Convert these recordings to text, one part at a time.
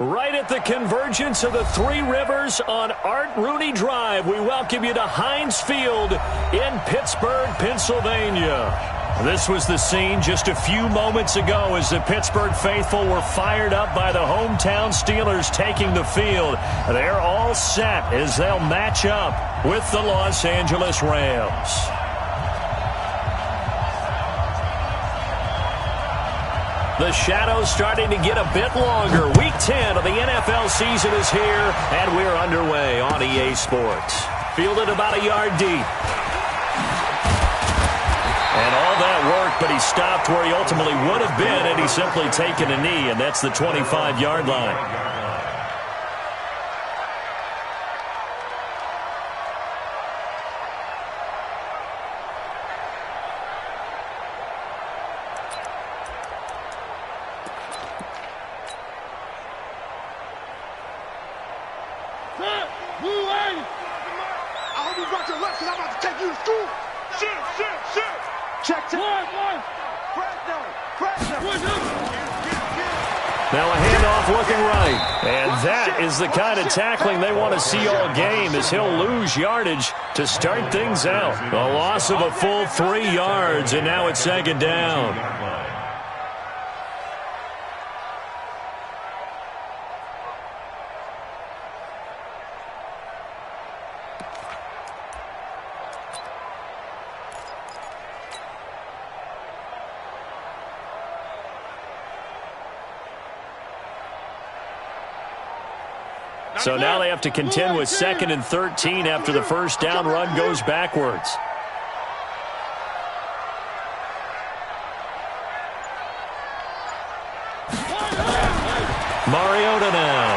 Right at the convergence of the Three Rivers on Art Rooney Drive, we welcome you to Heinz Field in Pittsburgh, Pennsylvania. This was the scene just a few moments ago as the Pittsburgh faithful were fired up by the hometown Steelers taking the field. They're all set as they'll match up with the Los Angeles Rams. The shadow's starting to get a bit longer. Week 10 of the NFL season is here, and we're underway on EA Sports. Fielded about a yard deep. And all that work, but he stopped where he ultimately would have been had he simply taken a knee, and that's the 25-yard line. Now a handoff looking right. And that is the kind of tackling they want to see all game as he'll lose yardage to start things out. A loss of a full 3 yards, and now it's second down. So now they have to contend with 2nd and 13 after the first down run goes backwards. Mariota now.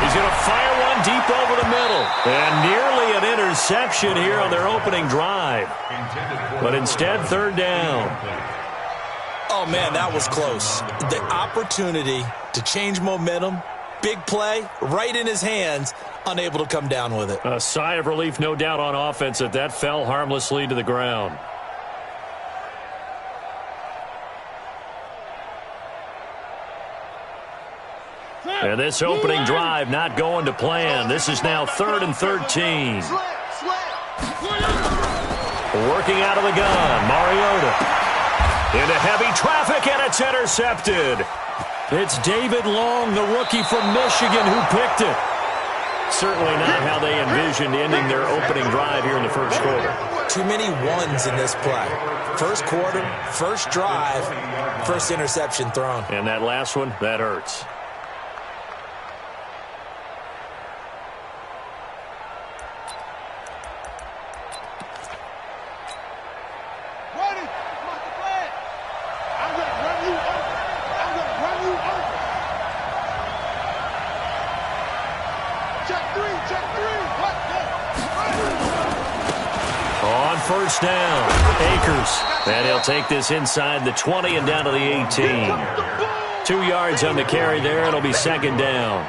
He's going to fire one deep over the middle. And nearly an interception here on their opening drive. But instead, 3rd down. Oh, man, that was close. The opportunity to change momentum. Big play, right in his hands, unable to come down with it. A sigh of relief, no doubt, on offense that fell harmlessly to the ground. And this opening drive not going to plan. This is now 3rd and 13. Working out of the gun, Mariota. Into heavy traffic, and it's intercepted. It's David Long, the rookie from Michigan, who picked it. Certainly not how they envisioned ending their opening drive here in the first quarter. Too many ones in this play. First quarter, first drive, first interception thrown. And that last one, that hurts. First down, Akers. And he'll take this inside the 20 and down to the 18. 2 yards on the carry there. It'll be 2nd down.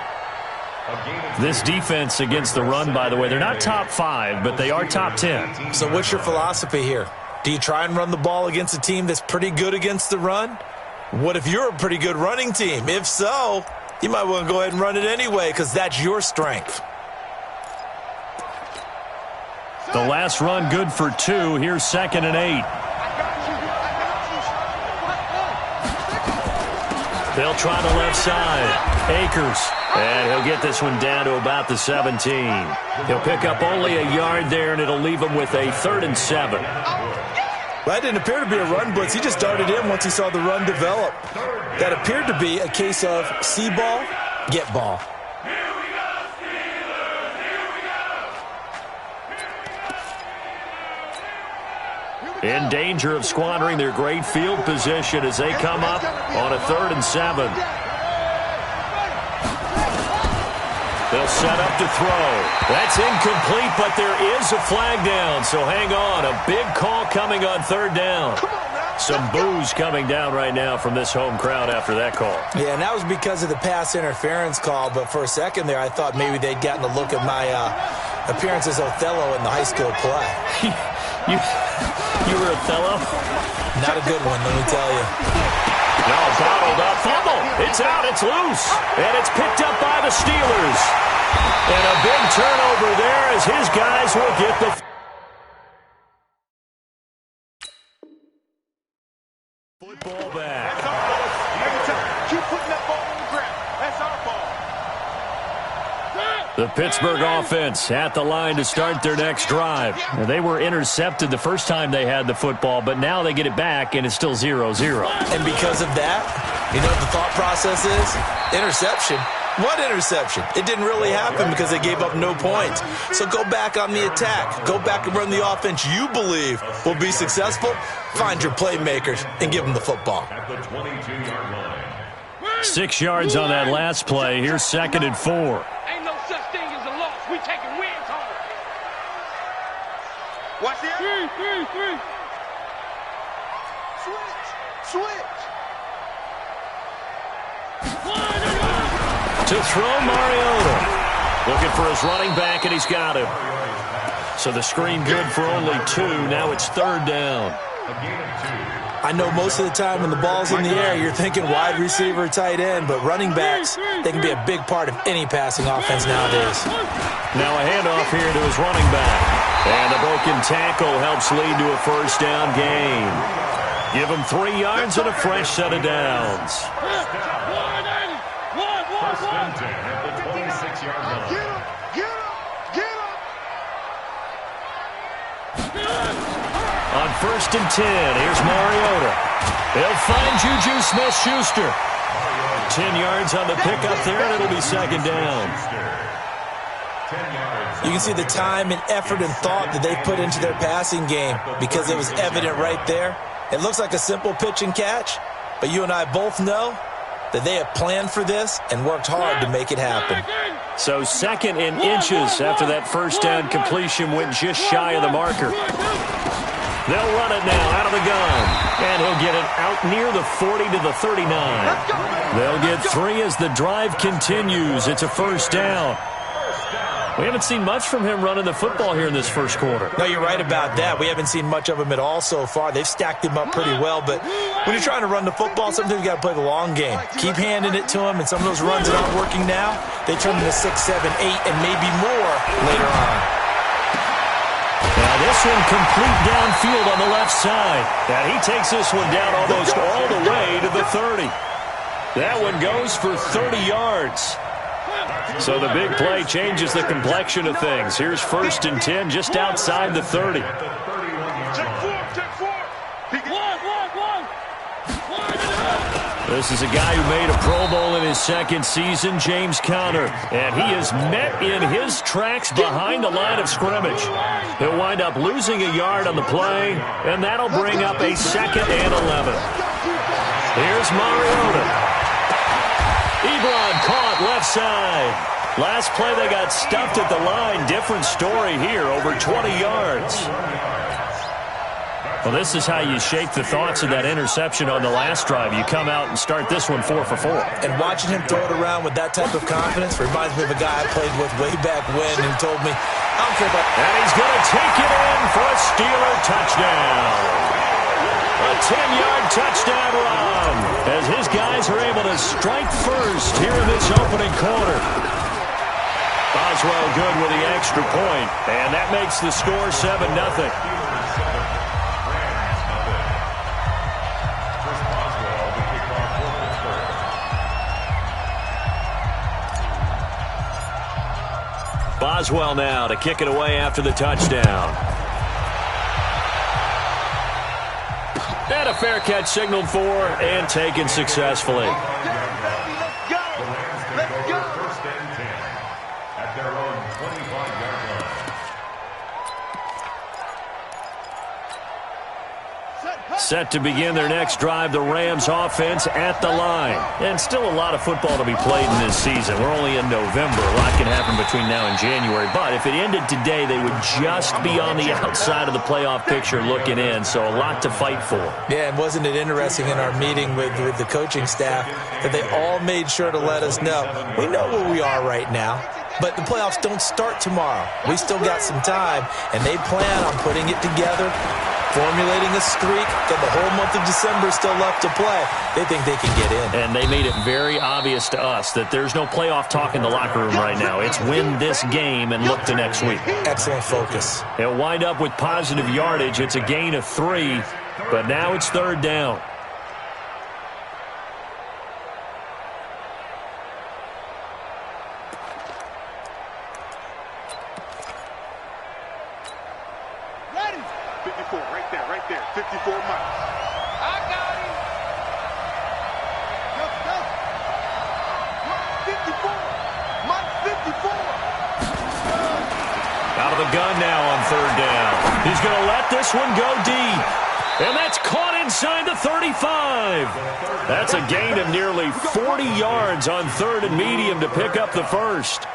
This defense against the run, by the way, they're not top 5, but they are top 10. So what's your philosophy here? Do you try and run the ball against a team that's pretty good against the run? What if you're a pretty good running team? If so, you might want to go ahead and run it anyway because that's your strength. The last run good for 2. Here's 2nd and 8. They'll try the left side. Akers. And he'll get this one down to about the 17. He'll pick up only a yard there, and it'll leave him with a 3rd and 7. That didn't appear to be a run blitz. He just darted in once he saw the run develop. That appeared to be a case of see ball, get ball. In danger of squandering their great field position as they come up on a 3rd and 7. They'll set up to throw. That's incomplete, but there is a flag down, so hang on. A big call coming on 3rd down. Some boos coming down right now from this home crowd after that call. Yeah, and that was because of the pass interference call, but for a second there I thought maybe they'd gotten a look at my appearance as Othello in the high school play. You were Othello? Not a good one, let me tell you. No, bottled up. Fumble. It's out. It's loose. And it's picked up by the Steelers. And a big turnover there as his guys will get the... football back. That's our ball. Every time. Keep putting that ball on the ground. That's our ball. The Pittsburgh offense at the line to start their next drive. Now, they were intercepted the first time they had the football, but now they get it back, and it's still 0-0. And because of that, you know what the thought process is? Interception. What interception? It didn't really happen because they gave up no points. So go back on the attack. Go back and run the offense you believe will be successful. Find your playmakers and give them the football. At the 22-yard line. 6 yards on that last play. Here's 2nd and 4. Ain't no such thing as a loss. We taking wins home. Watch this. Three. Switch. To throw, Mariota. Looking for his running back, and he's got him. So the screen good for only 2. Now it's 3rd down. A gain of 2. I know most of the time when the ball's in the air, you're thinking wide receiver, tight end, but running backs, they can be a big part of any passing offense nowadays. Now a handoff here to his running back. And a broken tackle helps lead to a 1st down gain. Give him 3 yards and a fresh set of downs. First and 10 at the 26-yard line. Get him. On 1st and 10, here's Mariota. He'll find Juju Smith-Schuster. 10 yards on the pickup there, and it'll be 2nd down. 10 yards. You can see the time and effort and thought that they put into their passing game because it was evident right there. It looks like a simple pitch and catch, but you and I both know that they have planned for this and worked hard to make it happen. So 2nd and inches after that 1st down completion went just shy of the marker. They'll run it now out of the gun. And he'll get it out near the 40 to the 39. They'll get 3 as the drive continues. It's a 1st down. We haven't seen much from him running the football here in this first quarter. No, you're right about that. We haven't seen much of him at all so far. They've stacked him up pretty well, but when you're trying to run the football, sometimes you got to play the long game. Keep handing it to him, and some of those runs that aren't working now, they turn into 6, 7, 8, and maybe more later on. Now this one complete downfield on the left side. And he takes this one down almost all the way to the 30. That one goes for 30 yards. So the big play changes the complexion of things. Here's 1st and 10 just outside the 30. Check 4. This is a guy who made a Pro Bowl in his 2nd season, James Conner. And he is met in his tracks behind the line of scrimmage. He'll wind up losing a yard on the play, and that'll bring up a 2nd and 11. Here's Mariota. Ebron caught left side. Last play they got stuffed at the line. Different story here, over 20 yards. Well, this is how you shake the thoughts of that interception on the last drive. You come out and start this one 4 for 4. And watching him throw it around with that type of confidence reminds me of a guy I played with way back when who told me, I don't care about... And he's going to take it in for a Steeler touchdown. A 10-yard touchdown run as his guys are able to strike first here in this opening quarter. Boswell good with the extra point, and that makes the score 7-0. Boswell now to kick it away after the touchdown. And a fair catch signaled for and taken successfully. Let's go. First and 10 at their own 25-yard line. Set to begin their next drive, the Rams offense at the line. And still a lot of football to be played in this season. We're only in November. A lot can happen between now and January. But if it ended today, they would just be on the outside of the playoff picture looking in. So a lot to fight for. Yeah, and wasn't it interesting in our meeting with the coaching staff that they all made sure to let us know, we know where we are right now, but the playoffs don't start tomorrow. We still got some time, and they plan on putting it together formulating a streak, got the whole month of December still left to play. They think they can get in. And they made it very obvious to us that there's no playoff talk in the locker room right now. It's win this game and look to next week. Excellent focus. They'll wind up with positive yardage. It's a gain of 3, but now it's 3rd down. Right there, 54 miles. I got him. Go. 54. Mike, 54. Out of the gun now on 3rd down. He's going to let this one go deep. And that's caught inside the 35. That's a gain of nearly 40 yards on 3rd and medium to pick up the first.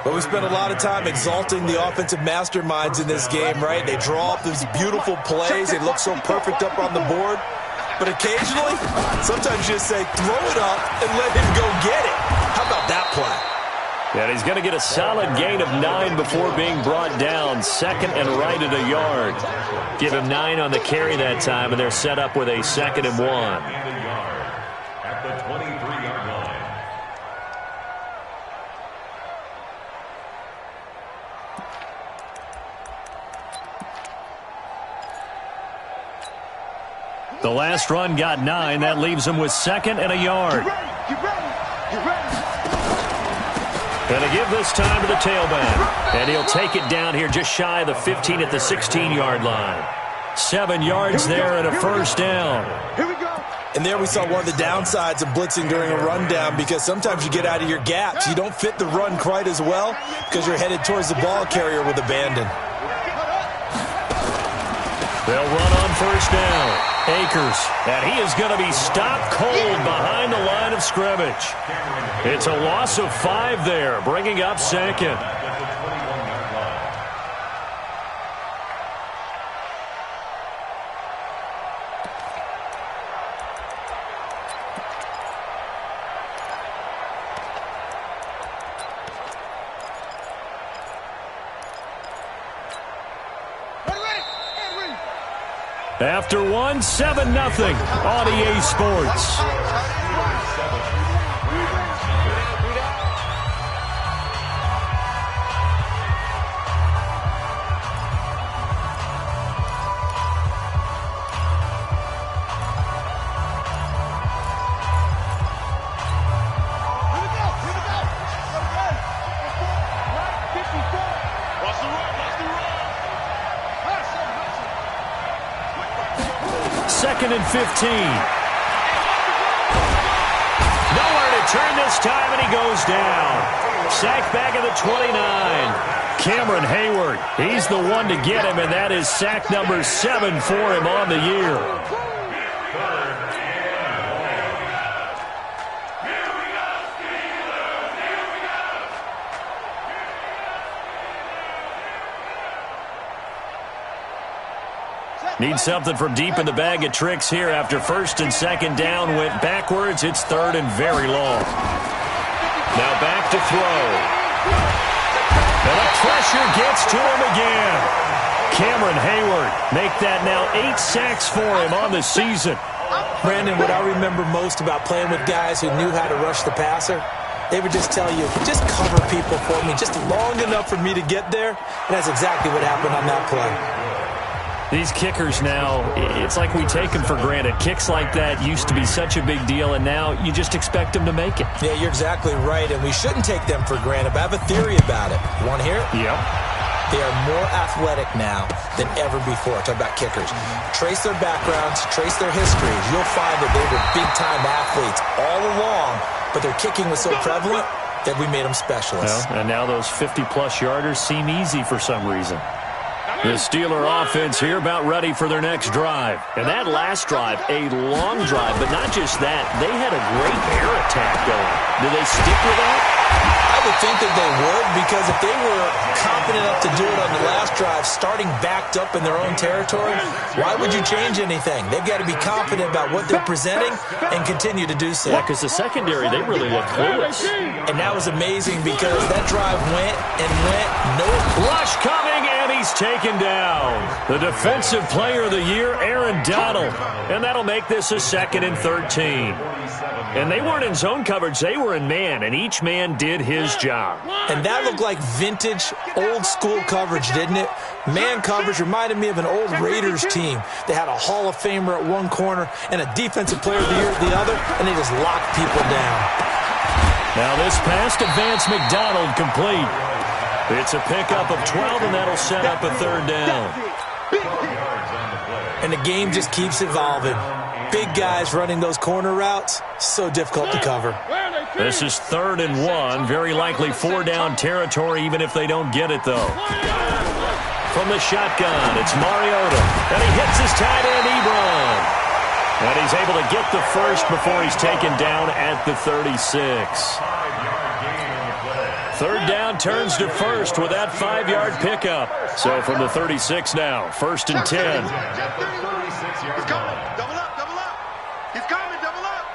But we spent a lot of time exalting the offensive masterminds in this game, right? They draw up these beautiful plays. They look so perfect up on the board. But occasionally, sometimes you just say, throw it up and let him go get it. How about that play? And he's going to get a solid gain of 9 before being brought down. 2nd and right at a yard. Give him 9 on the carry that time, and they're set up with a 2nd and 1. At the 23-yard line. The last run got 9. That leaves him with 2nd and a yard. Get ready. Going to give this time to the tailback. And he'll take it down here just shy of the 15 at the 16-yard line. 7 yards there and a 1st down. Here we go. And there we saw one of the downsides of blitzing during a rundown, because sometimes you get out of your gaps. You don't fit the run quite as well because you're headed towards the ball carrier with abandon. They'll run on 1st down. Akers, and he is going to be stopped cold behind the line of scrimmage. It's a loss of 5 there, bringing up 2nd. After 1, 7-0 on EA Sports. Second and 15. Nowhere to turn this time, and he goes down. Sacked back at the 29. Cameron Hayward, he's the one to get him, and that is sack number 7 for him on the year. Need something from deep in the bag of tricks here after 1st and 2nd down went backwards. It's 3rd and very long. Now back to throw. And the pressure gets to him again. Cameron Hayward make that now 8 sacks for him on the season. Brandon, what I remember most about playing with guys who knew how to rush the passer, they would just tell you, just cover people for me, just long enough for me to get there. And that's exactly what happened on that play. These kickers now, it's like we take them for granted. Kicks like that used to be such a big deal, and now you just expect them to make it. Yeah, you're exactly right, and we shouldn't take them for granted, but I have a theory about it. You want to hear it? Yep. They are more athletic now than ever before. Talk about kickers. Trace their backgrounds, trace their histories. You'll find that they were big-time athletes all along, but their kicking was so prevalent that we made them specialists. Well, and now those 50-plus yarders seem easy for some reason. The Steeler offense here about ready for their next drive. And that last drive, a long drive, but not just that. They had a great air attack going. Do they stick with that? I would think that they would, because if they were confident enough to do it on the last drive, starting backed up in their own territory, why would you change anything? They've got to be confident about what they're presenting and continue to do so. Yeah, because the secondary, they really look clueless. And that was amazing because that drive went and went. No rush coming, and he's taken down. The Defensive Player of the Year, Aaron Donald. And that'll make this a 2nd and 13. And they weren't in zone coverage. They were in man, and each man did his job. And that looked like vintage, old-school coverage, didn't it? Man coverage reminded me of an old Raiders team. They had a Hall of Famer at one corner and a Defensive Player of the Year at the other, and they just locked people down. Now this pass to Vance McDonald complete. It's a pickup of 12, and that'll set up a 3rd down. And the game just keeps evolving. Big guys running those corner routes, so difficult to cover. This is 3rd and 1, very likely 4-down territory, even if they don't get it, though. From the shotgun, it's Mariota, and he hits his tight end, Ebron. And he's able to get the first before he's taken down at the 36. 3rd down turns to 1st with that 5-yard pickup. So from the 36 now, 1st and 10. He's coming. Double up, double up. He's coming, double up.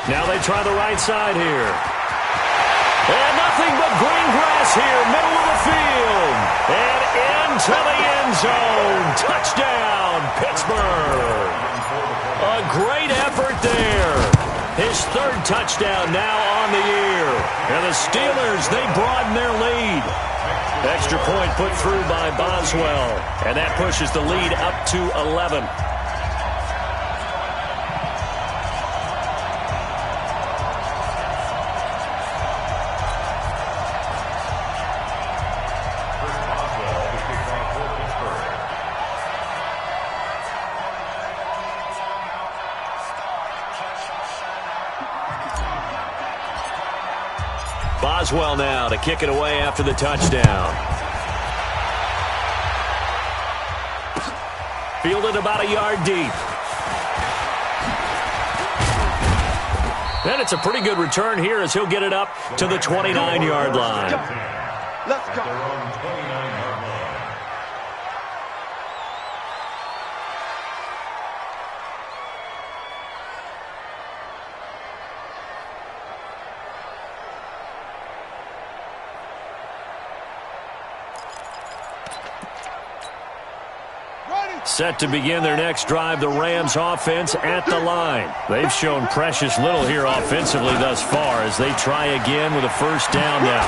Now they try the right side here. And nothing but green grass here, middle of the field. And into the end zone. Touchdown, Pittsburgh. A great effort there. His 3rd touchdown now on the year. And the Steelers, they broaden their lead. Extra point put through by Boswell. And that pushes the lead up to 11. Boswell now to kick it away after the touchdown. Fielded about a yard deep. And it's a pretty good return here as he'll get it up to the 29-yard line. Let's go. Set to begin their next drive, the Rams offense at the line. They've shown precious little here offensively thus far as they try again with a 1st down now.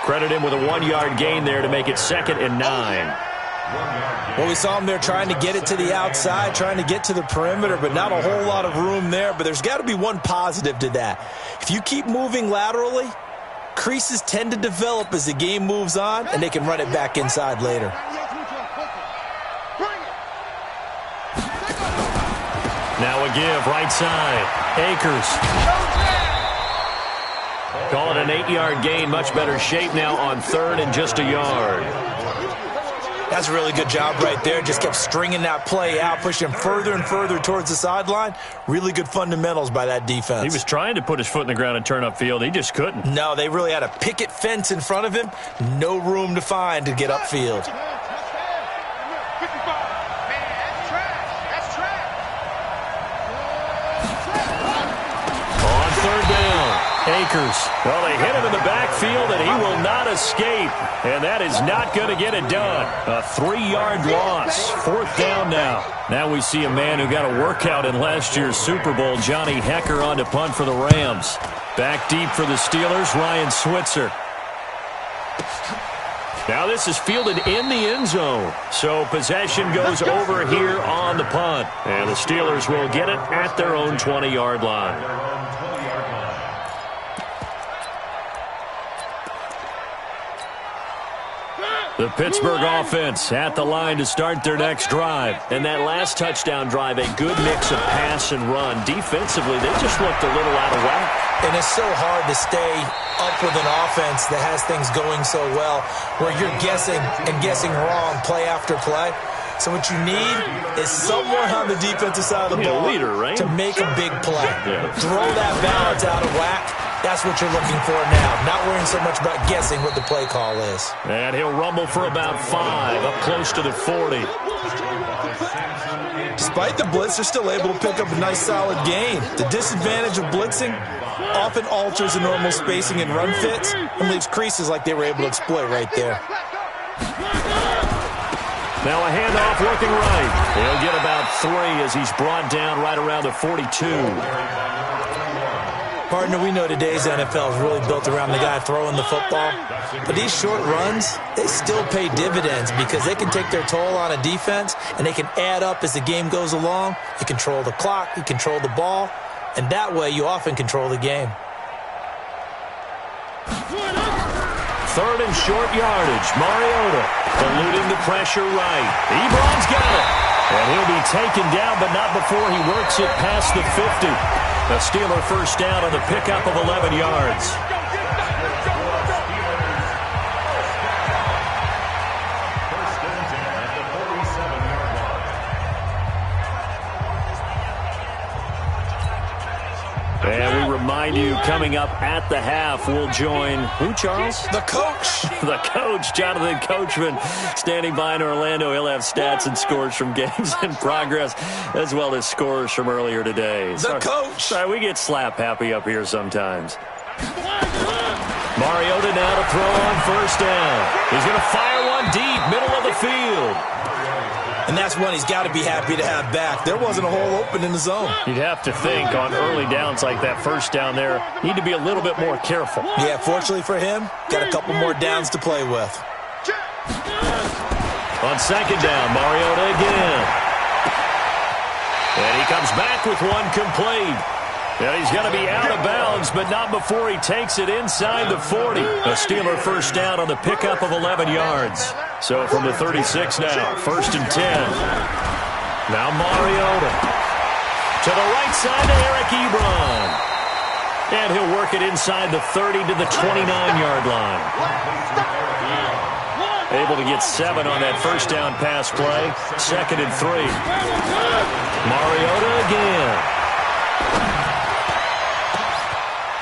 Credit him with a 1-yard gain there to make it 2nd and 9. Well, we saw him there trying to get it to the outside, trying to get to the perimeter, but not a whole lot of room there. But there's got to be one positive to that. If you keep moving laterally, creases tend to develop as the game moves on, and they can run it back inside later. Now a give, right side. Akers. Call it an 8-yard gain. Much better shape now on 3rd and just a yard. That's a really good job right there. Just kept stringing that play out, pushing him further and further towards the sideline. Really good fundamentals by that defense. He was trying to put his foot in the ground and turn upfield. He just couldn't. No, they really had a picket fence in front of him. No room to find to get upfield. Akers. Well, they hit him in the backfield, and he will not escape. And that is not going to get it done. A 3-yard loss. 4th down now. Now we see a man who got a workout in last year's Super Bowl, Johnny Hecker, on to punt for the Rams. Back deep for the Steelers, Ryan Switzer. Now this is fielded in the end zone. So possession goes over here on the punt. And the Steelers will get it at their own 20-yard line. The Pittsburgh offense at the line to start their next drive. And that last touchdown drive, a good mix of pass and run. Defensively, they just looked a little out of whack. And it's so hard to stay up with an offense that has things going so well, where you're guessing and guessing wrong play after play. So what you need is someone on the defensive side of the ball leader, right? to make a big play. Yeah. Throw that balance out of whack. That's what you're looking for now. Not worrying so much about guessing what the play call is. And he'll rumble for about 5, up close to the 40. Despite the blitz, they're still able to pick up a nice solid gain. The disadvantage of blitzing often alters the normal spacing and run fits and leaves creases like they were able to exploit right there. Now a handoff looking right. He'll get about 3 as he's brought down right around the 42. Partner, we know today's NFL is really built around the guy throwing the football. But these short runs, they still pay dividends because they can take their toll on a defense and they can add up as the game goes along. You control the clock, you control the ball, and that way you often control the game. 3rd and short yardage. Mariota eluding the pressure right. Ebron's got it. And he'll be taken down, but not before he works it past the 50. A Steeler first down on the pickup of 11 yards. And we remind you, coming up at the half, we'll join who, Charles? The coach. The coach, Jonathan Coachman, standing by in Orlando. He'll have stats and scores from games in progress, as well as scores from earlier today. The coach. Sorry, we get slap happy up here sometimes. Mariota now to throw on first down. He's going to fire one deep, middle of the field. And that's one he's got to be happy to have back. There wasn't a hole open in the zone. You'd have to think on early downs like that first down there, need to be a little bit more careful. Yeah, fortunately for him, got a couple more downs to play with. On second down, Mariota again. And he comes back with one complete. Yeah, he's going to be out of bounds, but not before he takes it inside the 40. A Steeler first down on the pickup of 11 yards. So from the 36 now, 1st and 10. Now Mariota. To the right side to Eric Ebron. And he'll work it inside the 30 to the 29-yard line. Able to get 7 on that first down pass play. 2nd and 3. Mariota again.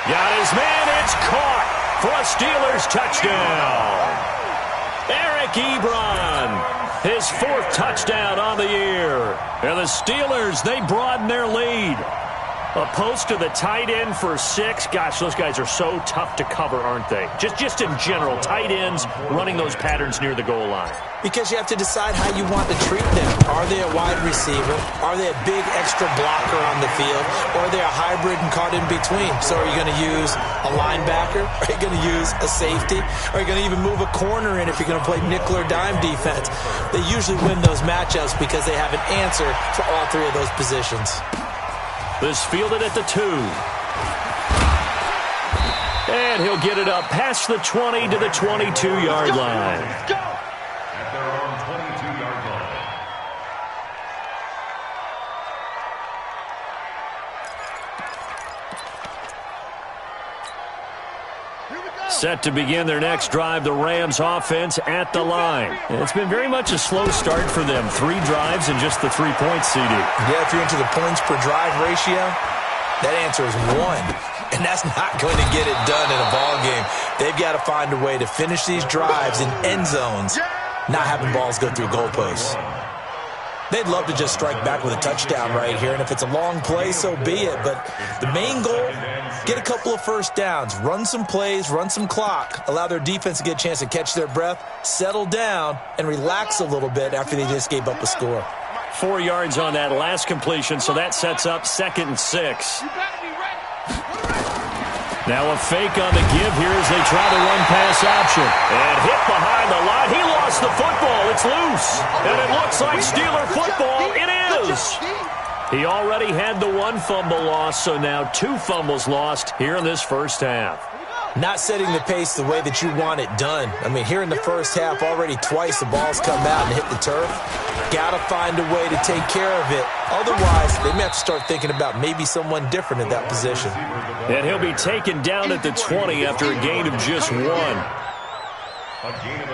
Got his man, it's caught for a Steelers touchdown. Eric Ebron, his 4th touchdown on the year. And the Steelers, they broaden their lead. A post to the tight end for 6. Gosh, those guys are so tough to cover, aren't they? Just in general, tight ends running those patterns near the goal line. Because you have to decide how you want to treat them. Are they a wide receiver? Are they a big extra blocker on the field? Or are they a hybrid and caught in between? So are you going to use a linebacker? Are you going to use a safety? Are you going to even move a corner in if you're going to play nickel or dime defense? They usually win those matchups because they have an answer for all 3 of those positions. This fielded at the 2. And he'll get it up past the 20 to the 22-yard line. At their own 22-yard line. Set to begin their next drive, the Rams offense at the line. It's been very much a slow start for them. 3 drives and just the 3 points, CD. Yeah, if you're into the points per drive ratio, that answer is 1. And that's not going to get it done in a ball game. They've got to find a way to finish these drives in end zones, not having balls go through goalposts. They'd love to just strike back with a touchdown right here, and if it's a long play, so be it. But the main goal, get a couple of first downs, run some plays, run some clock, allow their defense to get a chance to catch their breath, settle down, and relax a little bit after they just gave up a score. 4 yards on that last completion, so that sets up 2nd and 6. Now a fake on the give here as they try the run-pass option. And hit behind the line. He lost the football. It's loose. And it looks like Steeler football. It is. He already had the 1 fumble loss, so now 2 fumbles lost here in this first half. Not setting the pace the way that you want it done. I mean, here in the first half, already twice the ball's come out and hit the turf. Got to find a way to take care of it. Otherwise, they may have to start thinking about maybe someone different at that position. And he'll be taken down at the 20 after a gain of just 1.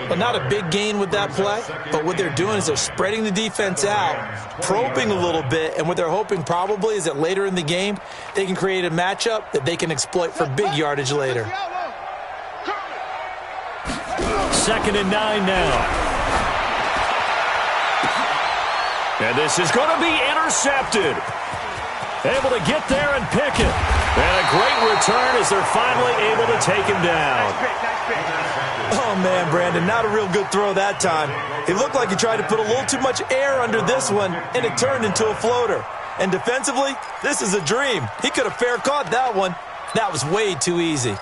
Well, not a big gain with that play, but what they're doing is they're spreading the defense out, probing a little bit, and what they're hoping probably is that later in the game, they can create a matchup that they can exploit for big yardage later. 2nd and 9 now. And this is going to be intercepted. Able to get there and pick it. And a great return as they're finally able to take him down. Oh, man, Brandon, not a real good throw that time. It looked like he tried to put a little too much air under this one, and it turned into a floater. And defensively, this is a dream. He could have fair caught that one. That was way too easy.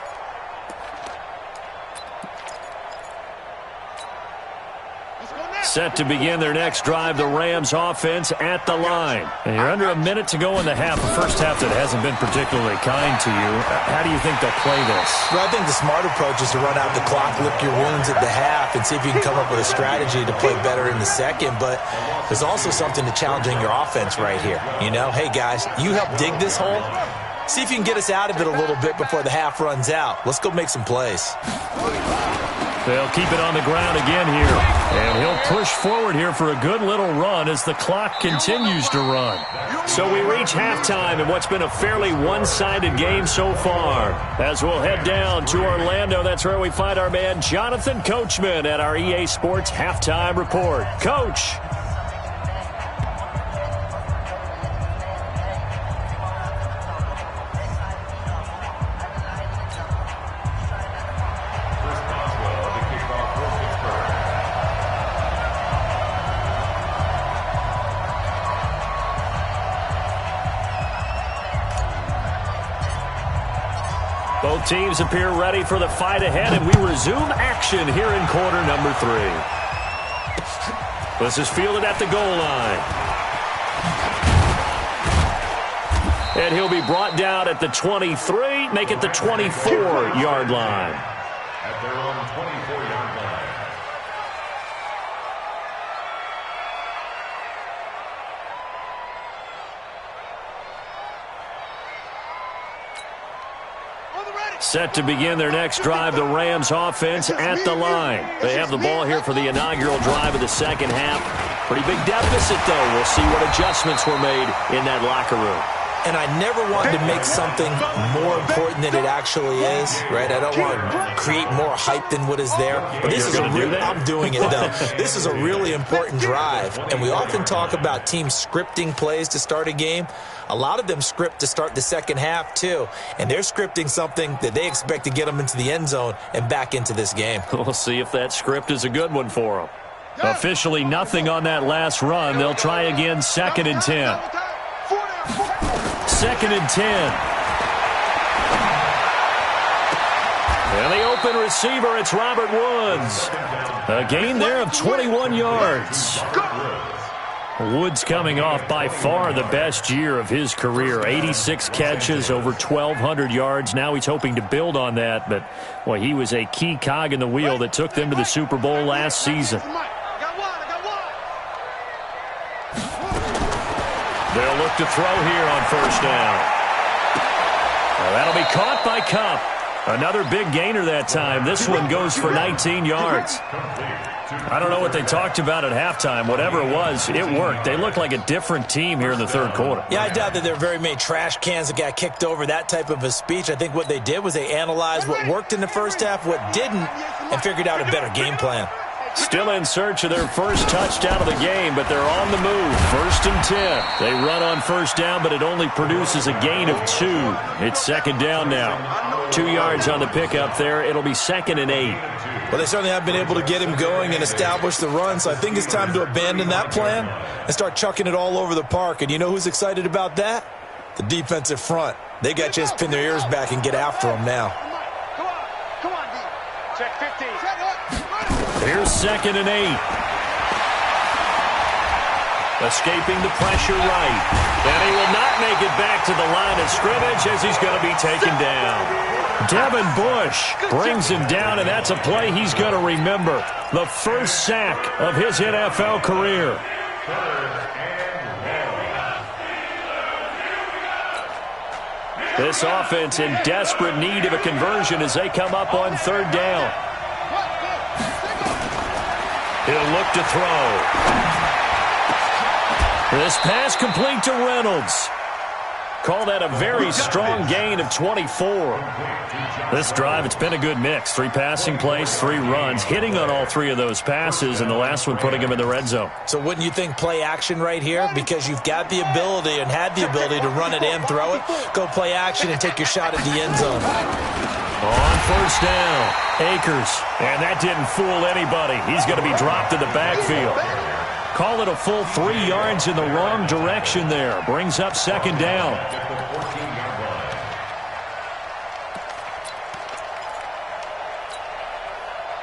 Set to begin their next drive, the Rams offense at the line. And you're under a minute to go in the half, a first half that hasn't been particularly kind to you. How do you think they'll play this? Well, I think the smart approach is to run out the clock, lick your wounds at the half, and see if you can come up with a strategy to play better in the second. But there's also something to challenging your offense right here. You know, hey, guys, you help dig this hole. See if you can get us out of it a little bit before the half runs out. Let's go make some plays. They'll keep it on the ground again here. And he'll push forward here for a good little run as the clock continues to run. So we reach halftime in what's been a fairly one-sided game so far. As we'll head down to Orlando, that's where we find our man Jonathan Coachman at our EA Sports Halftime Report. Coach. Both teams appear ready for the fight ahead, and we resume action here in quarter number 3. This is fielded at the goal line. And he'll be brought down at the 23, make it the 24-yard line. At their own 24-yard line. Set to begin their next drive, the Rams offense at the line. They have the ball here for the inaugural drive of the second half. Pretty big deficit, though. We'll see what adjustments were made in that locker room. And I never wanted to make something more important than it actually is, right? I don't want to create more hype than what is there. But this is I'm doing it, though. This is a really important drive. And we often talk about teams scripting plays to start a game. A lot of them script to start the second half, too. And they're scripting something that they expect to get them into the end zone and back into this game. We'll see if that script is a good one for them. Officially nothing on that last run. They'll try again, 2nd and 10. 2nd and 10. And the open receiver, it's Robert Woods. A gain there of 21 yards. Woods coming off by far the best year of his career. 86 catches, over 1,200 yards. Now he's hoping to build on that, but well, he was a key cog in the wheel that took them to the Super Bowl last season. They'll look to throw here on first down. Well, that'll be caught by Kupp. Another big gainer that time. This one goes for 19 yards. I don't know what they talked about at halftime. Whatever it was, it worked. They look like a different team here in the third quarter. Yeah, I doubt that there are very many trash cans that got kicked over, that type of a speech. I think what they did was they analyzed what worked in the first half, what didn't, and figured out a better game plan. Still in search of their first touchdown of the game, but they're on the move. 1st and 10. They run on first down, but it only produces a gain of 2. It's 2nd down now. 2 yards on the pickup there. It'll be 2nd and 8. Well, they certainly have been able to get him going and establish the run, so I think it's time to abandon that plan and start chucking it all over the park. And you know who's excited about that? The defensive front. They got a chance to pin their ears back and get after him now. Come on, D. Check 15. Here's 2nd and 8. Escaping the pressure right. And he will not make it back to the line of scrimmage as he's going to be taken down. Devin Bush brings him down, and that's a play he's going to remember. The first sack of his NFL career. This offense in desperate need of a conversion as they come up on 3rd down. He'll look to throw. This pass complete to Reynolds. Call that a very strong gain of 24. This drive, it's been a good mix. 3 passing plays, 3 runs, hitting on all 3 of those passes, and the last one putting him in the red zone. So wouldn't you think play action right here? Because you've got the ability and had the ability to run it and throw it. Go play action and take your shot at the end zone. On first down, Akers. And that didn't fool anybody. He's going to be dropped in the backfield. Call it a full 3 yards in the wrong direction there. Brings up second down.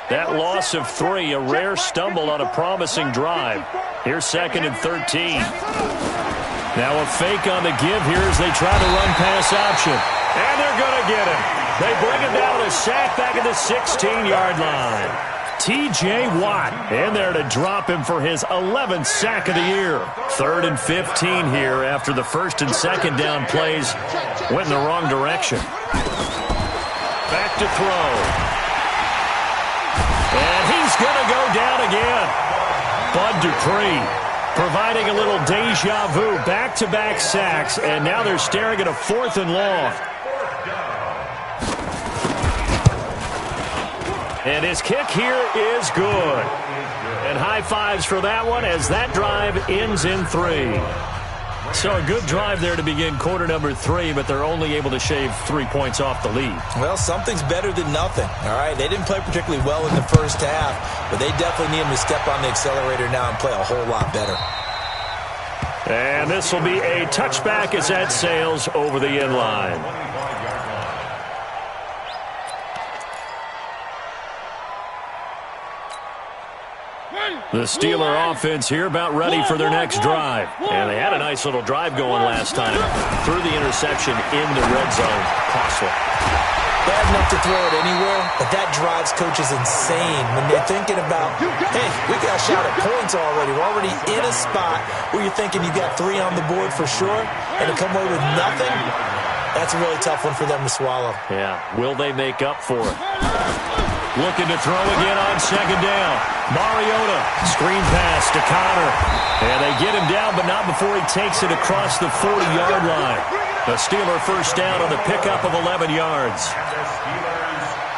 That loss of 3, a rare stumble on a promising drive. Here's second and 13. Now a fake on the give here as they try to run pass option. And they're going to get him. They bring him down with a sack back at the 16-yard line. T.J. Watt in there to drop him for his 11th sack of the year. 3rd and 15 here after the first and second down plays went in the wrong direction. Back to throw. And he's going to go down again. Bud Dupree providing a little deja vu, back-to-back sacks, and now they're staring at a 4th and long. And his kick here is good. And high fives for that one as that drive ends in 3. So a good drive there to begin quarter number 3, but they're only able to shave 3 points off the lead. Well, something's better than nothing, all right? They didn't play particularly well in the first half, but they definitely need them to step on the accelerator now and play a whole lot better. And this will be a touchback as that sails over the end line. The Steeler offense here about ready for their next drive. And they had a nice little drive going last time. Threw the interception in the red zone. Costly. Bad enough to throw it anywhere, but that drives coaches insane when they're thinking about, hey, we got a shot at points already. We're already in a spot where you're thinking you got 3 on the board for sure, and to come away with nothing, that's a really tough one for them to swallow. Yeah, will they make up for it? Looking to throw again on second down. Mariota, screen pass to Connor. And they get him down, but not before he takes it across the 40-yard line. The Steeler first down on the pickup of 11 yards.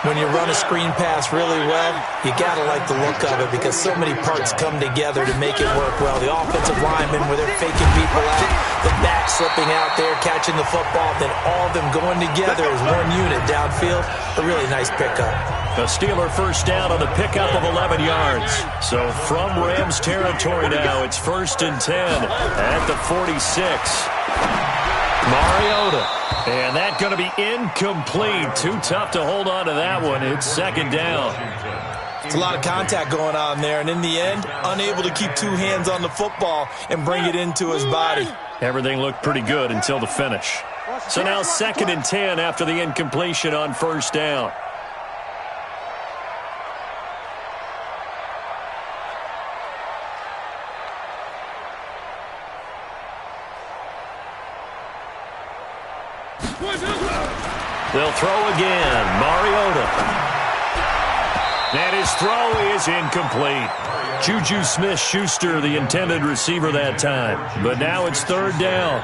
When you run a screen pass really well, you got to like the look of it because so many parts come together to make it work well. The offensive linemen, where they're faking people out, the back slipping out there, catching the football, then all of them going together as one unit downfield. A really nice pickup. The Steeler first down on the pickup of 11 yards. So from Rams territory now, it's 1st and 10 at the 46. Mariota. And that's going to be incomplete. Too tough to hold on to that one. It's second down. It's a lot of contact going on there, and in the end, unable to keep 2 hands on the football and bring it into his body. Everything looked pretty good until the finish. So now 2nd and 10 after the incompletion on first down. They'll throw again. Mariota. And his throw is incomplete. Juju Smith-Schuster, the intended receiver that time. But now it's 3rd down.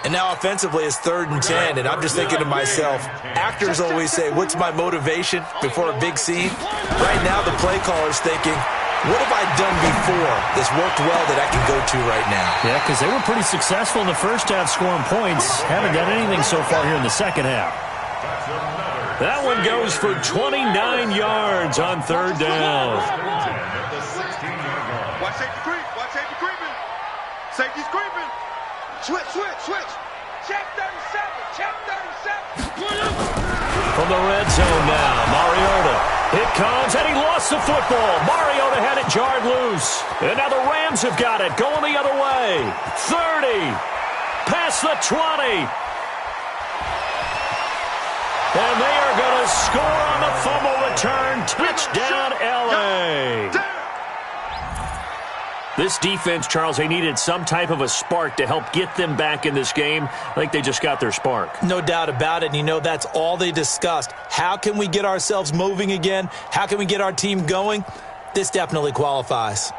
And now offensively it's 3rd and 10. And I'm just thinking to myself, actors always say, what's my motivation before a big scene? Right now the play caller's thinking, what have I done before that's worked well that I can go to right now? Yeah, because they were pretty successful in the first half scoring points. Haven't done anything so far here in the second half. That one goes for 29 yards on 3rd down. Watch safety creep. Watch safety creeping. Safety's creeping. Switch. Check 37. Check 37. From the red zone now, Mariota. It comes, and he lost the football. Mariota had it jarred loose. And now the Rams have got it, going the other way. 30. Past the 20. And they are going to score on the fumble return. Touchdown, L.A. This defense, Charles, they needed some type of a spark to help get them back in this game. I think they just got their spark. No doubt about it. And you know, that's all they discussed. How can we get ourselves moving again? How can we get our team going? This definitely qualifies.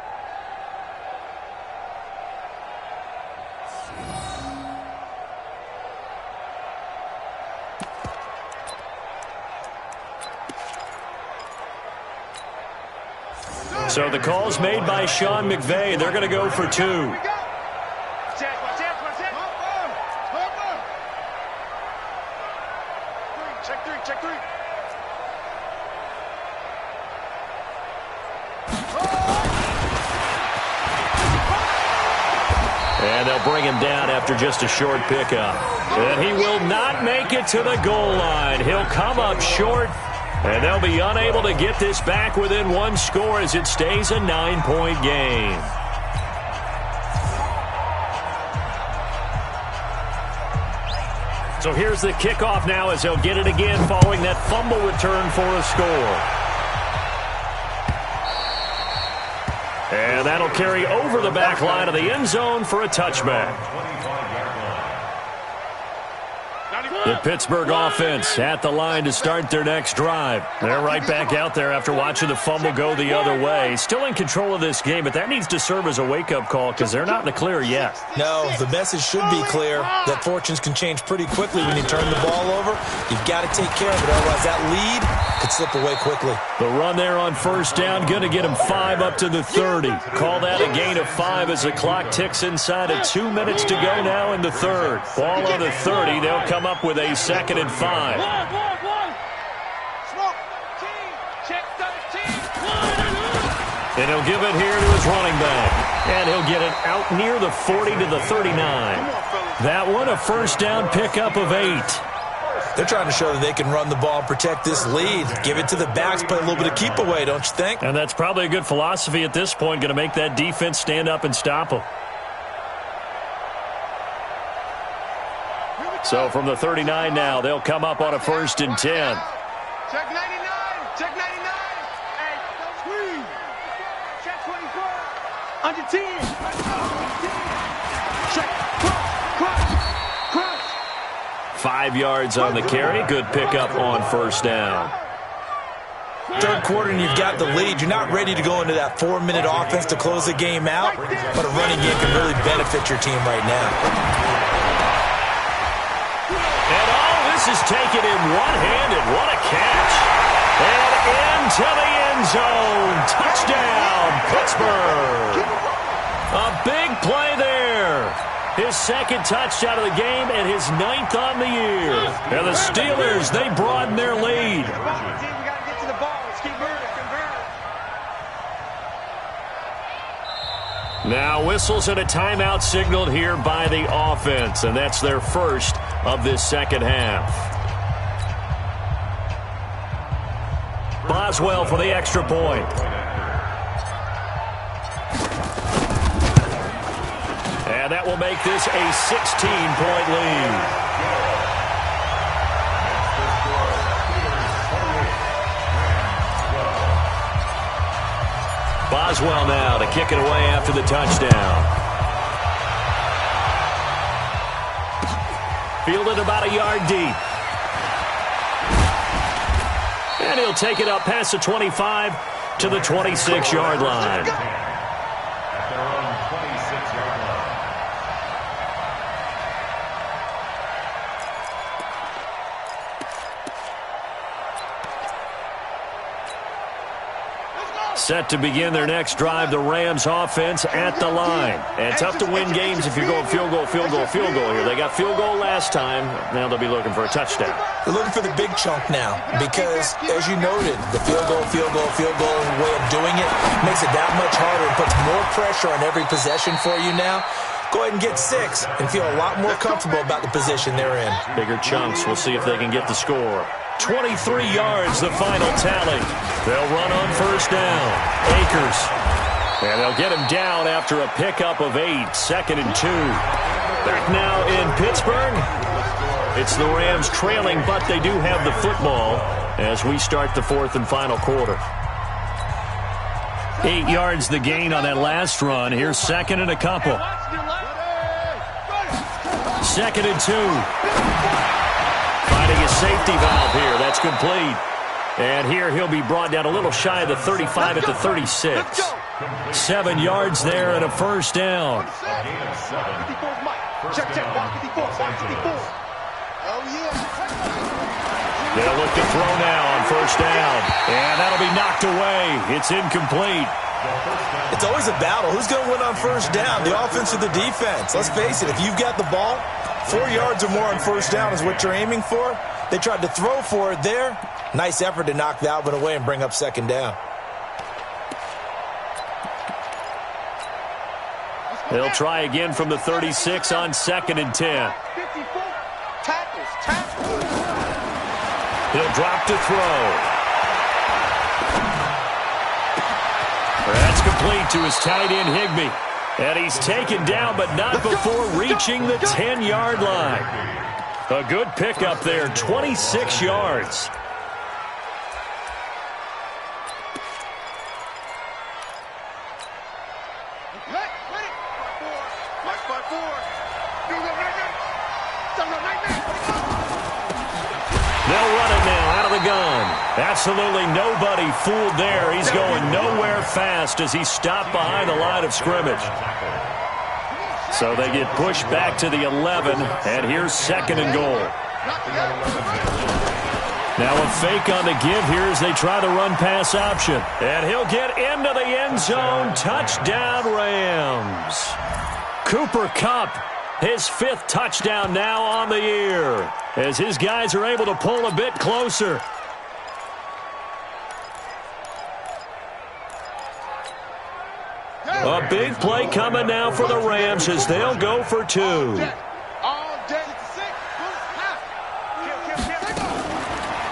So the call's made by Sean McVay. They're going to go for 2. Check 3. And they'll bring him down after just a short pickup. And he will not make it to the goal line. He'll come up short, and they'll be unable to get this back within 1 score as it stays a 9-point game. So here's the kickoff now as they'll get it again following that fumble return for a score. And that'll carry over the back line of the end zone for a touchback. The Pittsburgh offense at the line to start their next drive. They're right back out there after watching the fumble go the other way. Still in control of this game, but that needs to serve as a wake-up call because they're not in the clear yet. No, the message should be clear that fortunes can change pretty quickly when you turn the ball over. You've got to take care of it, otherwise that lead could slip away quickly. The run there on first down, going to get him 5 up to the 30. Call that a gain of 5 as the clock ticks inside of 2 minutes to go now in the third. Ball on the 30, they'll come up with a 2nd and 5. And he'll give it here to his running back. And he'll get it out near the 40 to the 39. That one, a first down pickup of 8. They're trying to show that they can run the ball, protect this lead, give it to the backs, play a little bit of keep away, don't you think? And that's probably a good philosophy at this point, going to make that defense stand up and stop them. So from the 39 now, they'll come up on a 1st and 10. Check 99. Check 99. Hey, squeeze. Check 24. Under 10. Check. Cross. 5 yards on the carry. Good pickup on first down. Third quarter and you've got the lead. You're not ready to go into that 4-minute offense to close the game out, but a running game can really benefit your team right now. And all this is taken in one-handed. What a catch. And into the end zone. Touchdown, Pittsburgh. A big play there. His 2nd touchdown of the game and his 9th on the year. And the Steelers, they broaden their lead. Now whistles and a timeout signaled here by the offense, and that's their first of this second half. Boswell for the extra point. And that will make this a 16-point lead. Boswell now to kick it away after the touchdown. Fielded about a yard deep. And he'll take it up past the 25 to the 26-yard line. At their own 26-yard line. Set to begin their next drive, the Rams offense at the line. And tough to win games if you're going field goal here. They got field goal last time. Now they'll be looking for a touchdown. They're looking for the big chunk now because, as you noted, the field goal way of doing it makes it that much harder and puts more pressure on every possession for you now. Go ahead and get 6 and feel a lot more comfortable about the position they're in. Bigger chunks. We'll see if they can get the score. 23 yards, the final tally. They'll run on first down. Akers. And they'll get him down after a pickup of 8. 2nd and 2. Back now in Pittsburgh. It's the Rams trailing, but they do have the football as we start the 4th and final quarter. 8 yards the gain on that last run. Here's 2nd and a couple. 2nd and 2. Finding a safety valve here. That's complete. And here he'll be brought down a little shy of the 35 at the 36. 7 yards there and a first down. Check, 54, 54. Oh, yeah. They'll look to throw now on first down. And that'll be knocked away. It's incomplete. It's always a battle. Who's going to win on first down, the offense or the defense? Let's face it, if you've got the ball, 4 yards or more on first down is what you're aiming for. They tried to throw for it there. Nice effort to knock that one away and bring up second down. They'll try again from the 36 on 2nd and 10. 54. Tackles. He'll drop to throw. That's complete to his tight end, Higbee. And he's taken down, but not before reaching the 10-yard line. A good pickup there, 26 yards. They'll run it now out of the gun. Absolutely nobody fooled there. He's going nowhere fast as he stopped behind the line of scrimmage. So they get pushed back to the 11, and here's 2nd and goal. Now a fake on the give here as they try the run-pass option. And he'll get into the end zone. Touchdown, Rams. Cooper Kupp, his 5th touchdown now on the year, as his guys are able to pull a bit closer. A big play coming now for the Rams as they'll go for 2.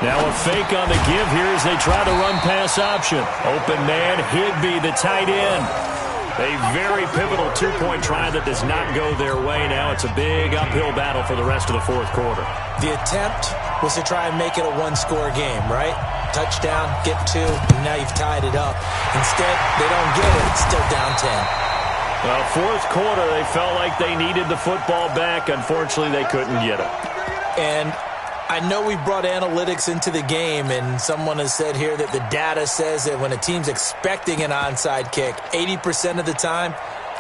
Now a fake on the give here as they try the run-pass option. Open man, Higbee, the tight end. A very pivotal 2-point try that does not go their way. Now it's a big uphill battle for the rest of the 4th quarter. The attempt was to try and make it a one-score game, right? Touchdown, get 2, and now you've tied it up. Instead, they don't get it. It's still down 10. Well, 4th quarter, they felt like they needed the football back. Unfortunately, they couldn't get it. And I know we brought analytics into the game, and someone has said here that the data says that when a team's expecting an onside kick, 80% of the time,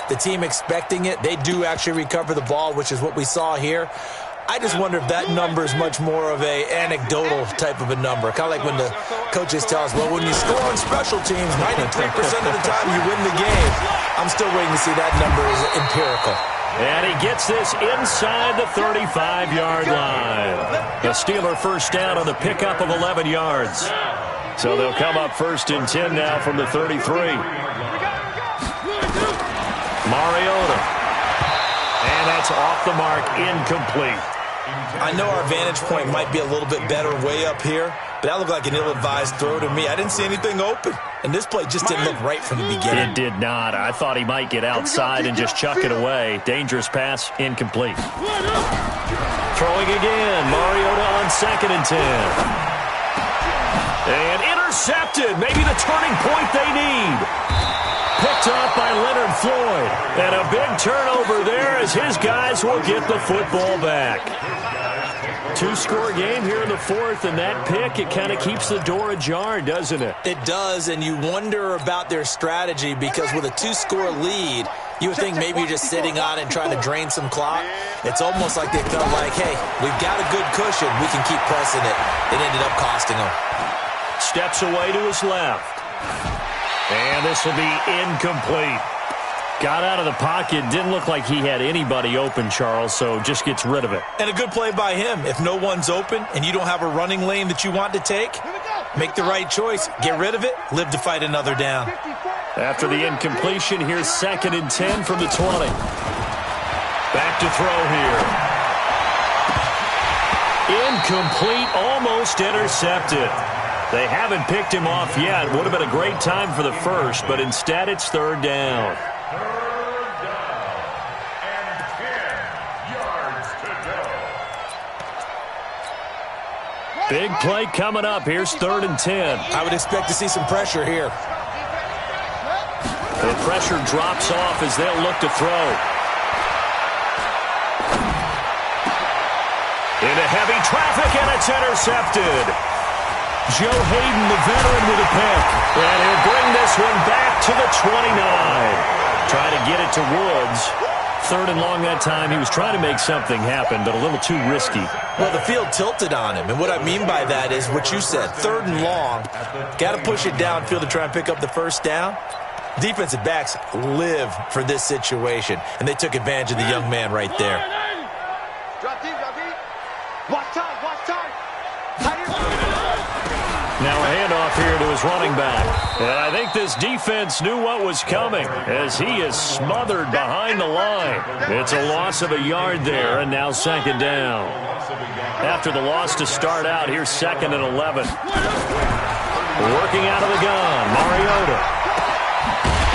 the team expecting it, they do actually recover the ball, which is what we saw here. I just wonder if that number is much more of a anecdotal type of a number. Kind of like when the coaches tell us, well, when you score on special teams, 93% of the time you win the game. I'm still waiting to see that number is empirical. And he gets this inside the 35-yard line. The Steeler first down on the pickup of 11 yards. So they'll come up 1st and 10 now from the 33. Mariota. And that's off the mark, incomplete. I know our vantage point might be a little bit better way up here, but that looked like an ill-advised throw to me. I didn't see anything open, and this play just didn't look right from the beginning. It did not. I thought he might get outside and just chuck it away. Dangerous pass, incomplete. Throwing again, Mariota on 2nd and 10. And intercepted, maybe the turning point they need. Picked up by Leonard Floyd. And a big turnover there as his guys will get the football back. 2-score game here in the 4th, and that pick, it kind of keeps the door ajar, doesn't it? It does, and you wonder about their strategy because with a 2-score lead, you would think maybe you're just sitting on it and trying to drain some clock. It's almost like they felt like, hey, we've got a good cushion. We can keep pressing it. It ended up costing them. Steps away to his left. And this will be incomplete. Got out of the pocket. Didn't look like he had anybody open, Charles, so just gets rid of it. And a good play by him. If no one's open and you don't have a running lane that you want to take, make the right choice. Get rid of it. Live to fight another down. After the incompletion, here's 2nd and 10 from the 20. Back to throw here. Incomplete, almost intercepted. They haven't picked him off yet. Would have been a great time for the first, but instead it's 3rd down. 3rd down and 10 yards to go. Big play coming up. Here's 3rd and 10. I would expect to see some pressure here. The pressure drops off as they'll look to throw. Into heavy traffic, and it's intercepted. Joe Hayden, the veteran, with a pick. And he'll bring this one back to the 29. Trying to get it to Woods. 3rd and long that time. He was trying to make something happen, but a little too risky. Well, the field tilted on him, and what I mean by that is what you said, 3rd and long. Got to push it downfield to try and pick up the first down. Defensive backs live for this situation, and they took advantage of the young man right there. Drop deep, drop deep. Watch time, watch time. Now a handoff here to his running back. And I think this defense knew what was coming as he is smothered behind the line. It's a loss of a yard there, and now 2nd down. After the loss to start out, here's 2nd and 11. Working out of the gun, Mariota.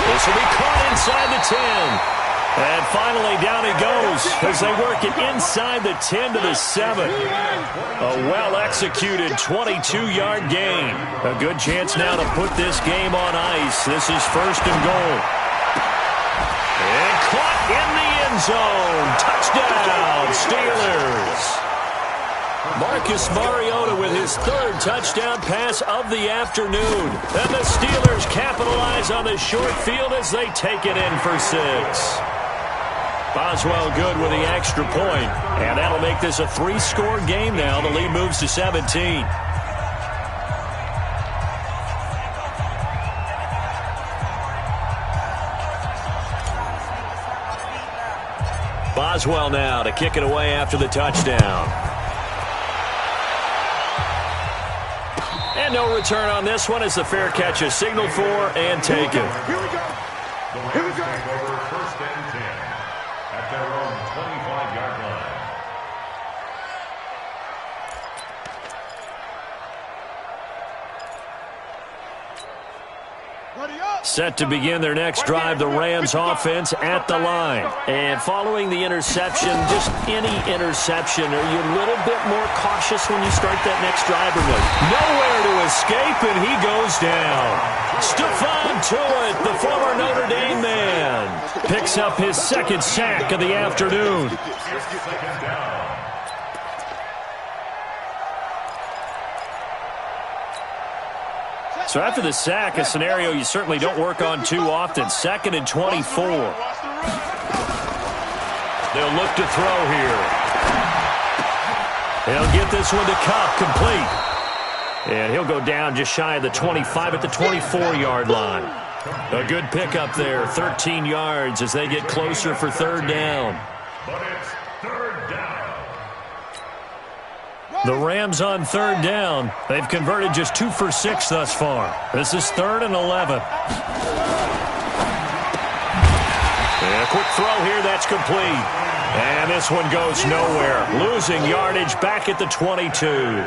This will be caught inside the 10. And finally, down he goes as they work it inside the 10 to the 7. A well-executed 22-yard gain. A good chance now to put this game on ice. This is 1st and goal. And caught in the end zone. Touchdown, Steelers. Marcus Mariota with his 3rd touchdown pass of the afternoon. And the Steelers capitalize on the short field as they take it in for 6. Boswell good with the extra point. And that'll make this a 3-score game now. The lead moves to 17. Boswell now to kick it away after the touchdown. And no return on this one as the fair catch is signaled for and taken. Here we go. Here we go. Over 1st and 10 at their own 25-yard line. Set to begin their next drive, the Rams offense at the line. And following the interception, just any interception, are you a little bit more cautious when you start that next drive or no? Nowhere to escape, and he goes down. Stephon Tuitt, the former Notre Dame man, picks up his 2nd sack of the afternoon. So after the sack, a scenario you certainly don't work on too often. 2nd and 24. They'll look to throw here. They'll get this one to Kupp, complete. And he'll go down just shy of the 25 at the 24-yard line. A good pickup there, 13 yards as they get closer for 3rd down. But it's 3rd down. The Rams on 3rd down. They've converted just 2 for 6 thus far. This is 3rd and 11. And a quick throw here, that's complete. And this one goes nowhere. Losing yardage back at the 22.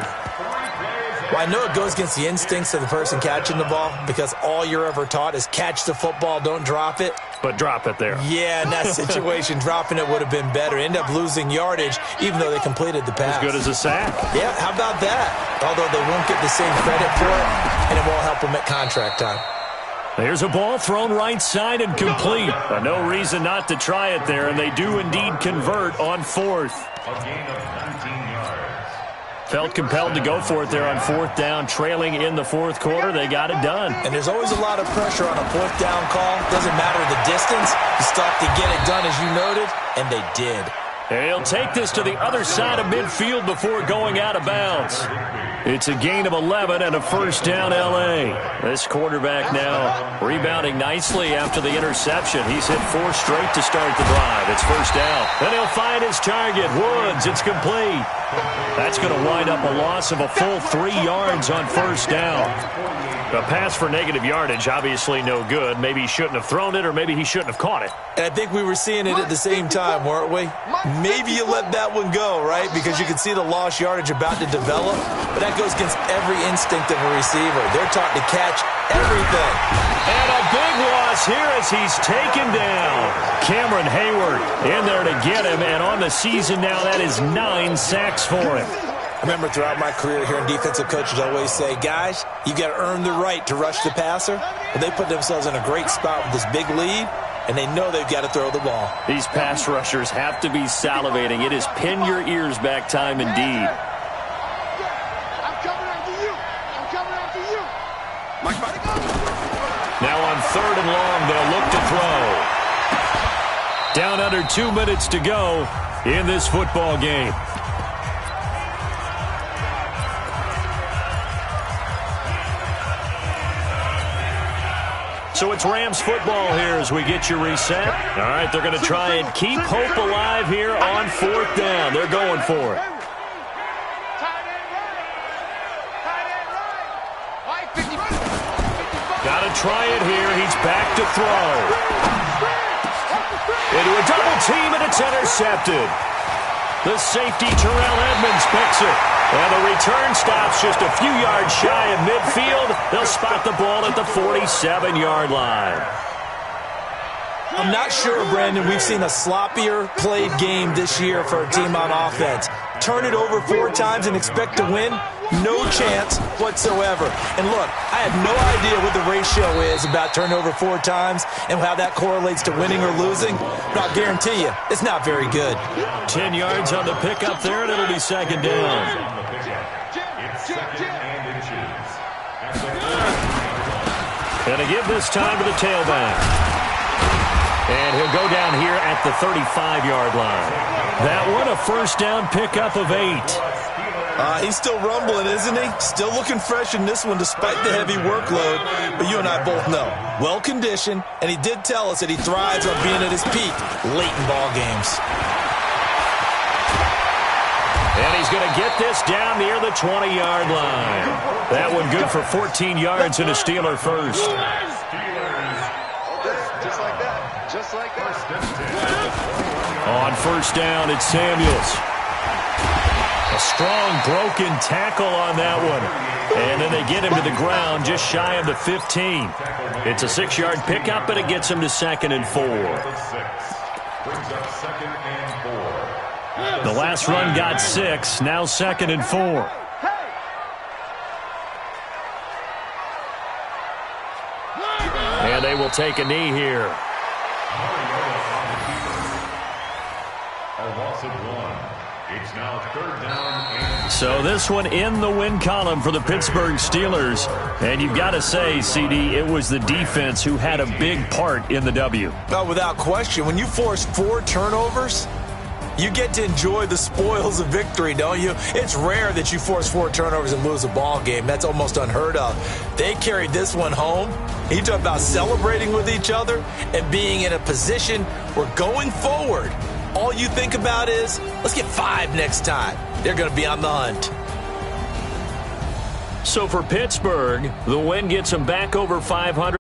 Well, I know it goes against the instincts of the person catching the ball because all you're ever taught is catch the football, don't drop it. But drop it there. Yeah, in that situation, dropping it would have been better. End up losing yardage, even though they completed the pass. As good as a sack. Yeah, how about that? Although they won't get the same credit for it, and it won't help them at contract time. Here's a ball thrown right side and complete. No reason not to try it there, and they do indeed convert on 4th. A gain of 19 yards. Felt compelled to go for it there on 4th down, trailing in the 4th quarter. They got it done. And there's always a lot of pressure on a 4th down call. Doesn't matter the distance. You still have to get it done, as you noted, and they did. And he'll take this to the other side of midfield before going out of bounds. It's a gain of 11 and a 1st down L.A. This quarterback now rebounding nicely after the interception. He's hit 4 straight to start the drive. It's 1st down. Then he'll find his target, Woods. It's complete. That's going to wind up a loss of a full 3 yards on 1st down. A pass for negative yardage, obviously no good. Maybe he shouldn't have thrown it, or maybe he shouldn't have caught it. And I think we were seeing it at the same time, weren't we? Maybe you let that one go, right? Because you can see the lost yardage about to develop. But that goes against every instinct of a receiver. They're taught to catch everything. And a big loss here as he's taken down. Cameron Hayward in there to get him. And on the season now, that is 9 sacks for him. I remember throughout my career hearing defensive coaches always say, guys, you got to earn the right to rush the passer. But they put themselves in a great spot with this big lead, and they know they've got to throw the ball. These pass rushers have to be salivating. It is pin your ears back time indeed. I'm coming after you. I'm coming after you. Mike, now on 3rd and long, they'll look to throw. Down under 2 minutes to go in this football game. So it's Rams football here as we get you reset. All right, they're going to try and keep hope alive here on 4th down. They're going for it. Got to try it here. He's back to throw. Into a double team, and it's intercepted. The safety, Terrell Edmonds, picks it. And the return stops just a few yards shy of midfield. They'll spot the ball at the 47-yard line. I'm not sure, Brandon, we've seen a sloppier played game this year for a team on offense. Turn it over 4 times and expect to win? No chance whatsoever. And look, I have no idea what the ratio is about turnover 4 times and how that correlates to winning or losing. But I'll guarantee you, it's not very good. 10 yards on the pickup there, and it'll be 2nd down. And to give this time to the tailback. And he'll go down here at the 35-yard line. That one, a 1st down pickup of 8. He's still rumbling, isn't he? Still looking fresh in this one despite the heavy workload. But you and I both know, well-conditioned, and he did tell us that he thrives on being at his peak late in ball games. And he's going to get this down near the 20-yard line. That one good for 14 yards and a Steeler first. Just like that. Just like that. On 1st down, it's Samuels. A strong broken tackle on that one. And then they get him to the ground just shy of the 15. It's a 6-yard pickup, but it gets him to 2nd and 4. The last run got 6, now 2nd and 4. And they will take a knee here. A loss of 1. It's now 3rd down and... So this one in the win column for the Pittsburgh Steelers. And you've got to say, CD, it was the defense who had a big part in the W. Oh, without question. When you force 4 turnovers, you get to enjoy the spoils of victory, don't you? It's rare that you force 4 turnovers and lose a ball game. That's almost unheard of. They carried this one home. You talk about celebrating with each other and being in a position where going forward, all you think about is, let's get 5 next time. They're going to be on the hunt. So for Pittsburgh, the win gets them back over 500.